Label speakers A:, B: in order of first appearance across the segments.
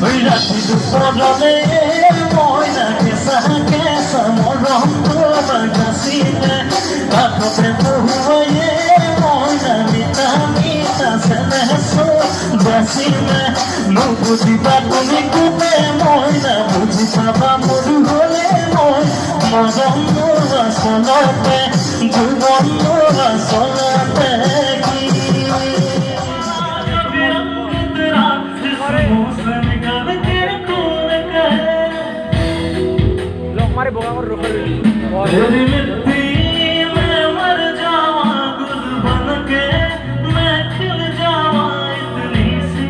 A: ওই রাতি দুপুরে ময়না কেসা কেসা মরম তোমার কাশিনে কাঠতে বহুয়ে ময়না মিতা মিতা সেনেসো বাসিনে বুঝিবা তুমি কুপে ময়না বুঝি পাবা মরু হলে ময় মরম মোরা সলতে জীবন মোরা সলতে কি
B: हमारे बोगा और रुक
A: तेरी मिट्टी में मर जावा गुल बन के मैं खिल जावा इतनी सी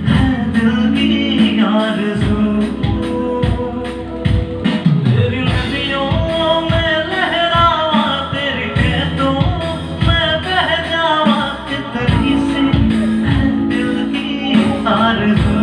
A: है दिल की आरज़ू तेरी नदियों में लहरावा तेरी खेतों में बह जावा इतनी सी है दिल की आरज़ू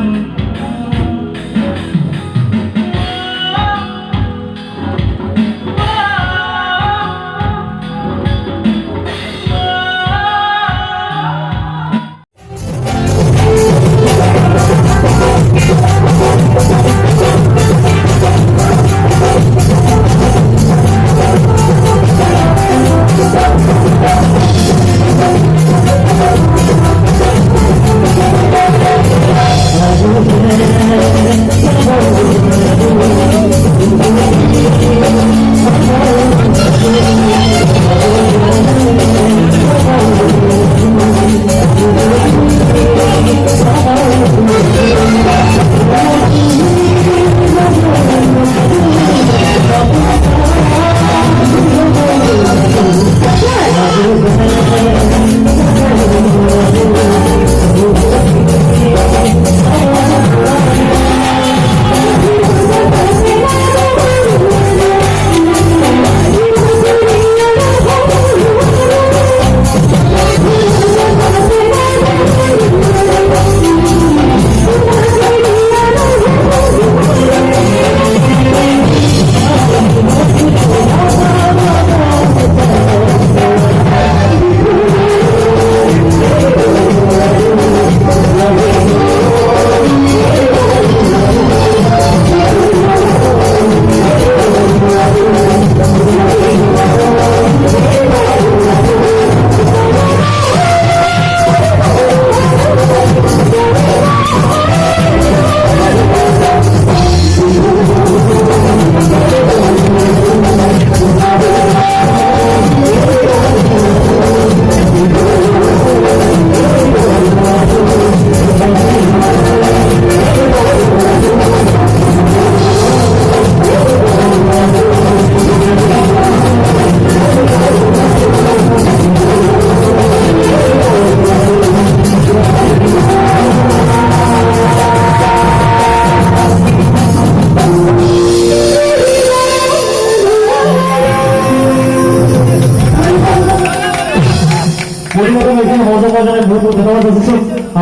C: পরিবর্তন এখানে মজা বাজারে ভূত ধন্যবাদ